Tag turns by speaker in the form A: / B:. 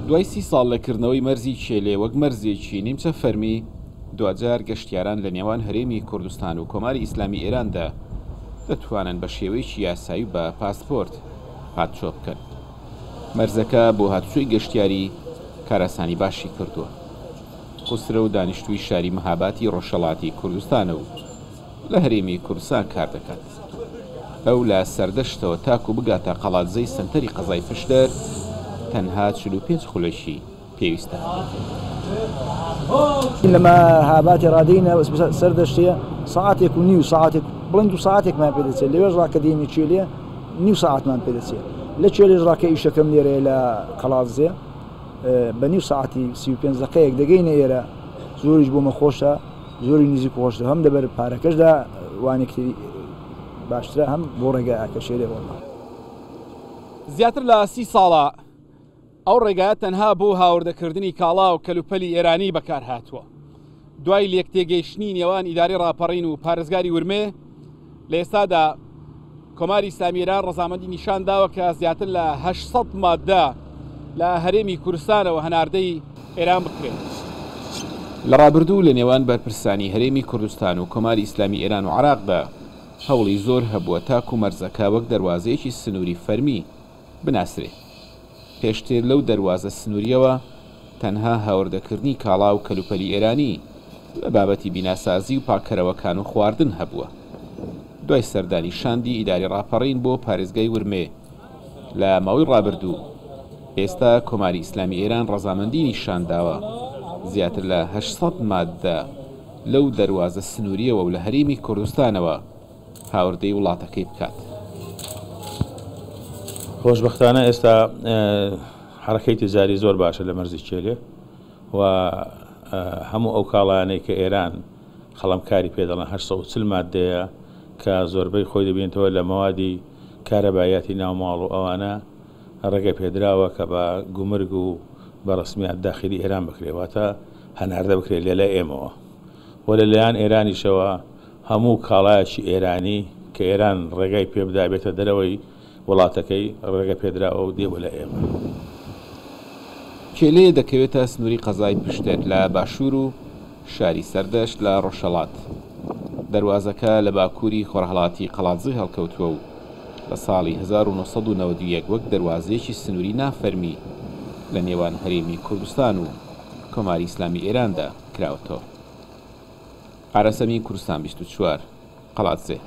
A: دوای 30 ساڵ لەکردنەوەی مەرزی چێلێ وەک مەرزێکی نیمچە فەرمی دوجار گەشتیاران لە نێوان هەرێمی کوردستان و کۆماری ئیسلامی ئێراندا دەتوانن بە شێوەیەکی یاسایی بە پاسپۆرت هاتچۆ بکەن. مەرزەکە بۆ هاتوچۆی گەشتیاری کارەسانی باشی کردووە. خوسرە و دانیشتووی شاری مەهاباتی ڕۆژهەڵاتی کوردستانە و لە هەرێمی کوردستان کار دەکات. ئەو لە سەردەشتەوە تاکو بگاتە قەڵاتزەی سنتەری قەزای پشدەر تەنها 45 خولەشی پێویستە.
B: لەمە هاباتی ڕادەینە سەردەشتەیە ساعتێک و نیو ساعتێک بڵند و ساعتێکمان پێ دەچێت لەوێژ ڕاکە دێنی چێلێ نیو ساعتمان پێ دەچێت لە چێلێژ ڕاکە ئیشەکەم لێرە لە قەڵاتزێ بە نیو ساعتی 35 دقەیەک دەگەینە ئێرە زۆریش بۆمە خۆشە زۆری نزیک خۆشە هەم دەبەر پارەکەشدا وانێکی باشترە هەم بۆ ڕێگایەکە شێرێ وەڵا.
A: زیاتر لە 30 ساڵە ئەو ڕێگایە تەنها بۆ هاوردەکردنی کاڵا و کەلوپەلی ئێرانی بەکار هاتووە. دوای لێکتێگەیشتنی نێوان ئیداری ڕاپەڕین و پارێزگاری ورمێ لە ئێستادا کۆماری ئیسلامی ئێران ڕەزامەندی نیشان داوە کە زیاتر لە 800 مادە لە هەرێمی کوردستانەوە هەناردەی ئێران بکرێت. لە ڕابردوو لە نێوان بەرپرسانی هەرێمی کوردستان و کۆماری ئیسلامی ئێران و عێراقدا هەوڵی زۆر هەبووە تاکو مەرزەکە وەک دەواازەیەکی سنووری فەرمی بناسرێت. پێشتر لەو دەواازە سنووریەوە تەنها هاوردەکردنی کاڵا و کەلوپەلی ئێرانی لە بابەتی بیناسازی و پاکەرەوەکان و خواردن هەبووە. دوای سەردانی شاندی ئیداری ڕاپەڕین بۆ پارێزگای ورمێ لە ماوەی ڕابردوو ئێستا کۆماری ئیسلامی ئێران ڕەزامەندی نیشانداوە زیاتر لە 800 مادە لەو دەواازە سنووریەوە و لە هەرێمی کوردستانەوە هاوردەی وڵاتەکەی بکات.
C: خۆشبەختانە ئێستا حرەکەی تجاری زۆر باشە لە مەرزی چێلێ و هەموو ئەو کاڵانەی کە ئێران خەڵەمکاری پێدەڵێن 840 مادەیە کە زۆربەی خۆی دەبێنەوە لە مەوادی کارەبایەتی ناوماڵ و ئەوانە ڕێگە پێدراوە کە بە گومرگ و بە ڕسمیات داخلی ئێران بکرێواتە هەناردە بکرێت لێلە ئێمەوە و لەلایەن ئێرانیشەوە هەموو کاڵایەکی ئێرانی کە ئێران ڕێگای پێبدا بێتە دەرەوەی وڵاتەکەی ڕێگە پێدراوە و دێوە لە ئێمە.
A: کێلێ دەکەوێتە سنووری قەزای پشتێک لە باشوور و شاری سەردەشت لە ڕۆژهەڵات. دەواازەکە لە باکووری خۆرهەڵاتی قەڵاتزی هەڵکەوتووە و لە ساڵی 1991 وەک دەواازەیەکی سنووری نافەرمی لە نێوان هەرێمی کوردستان و کۆماری ئیسلامی ئێراندا کراوەتەوە. عارەسەمی کوردستان 24 قەڵاتزێ.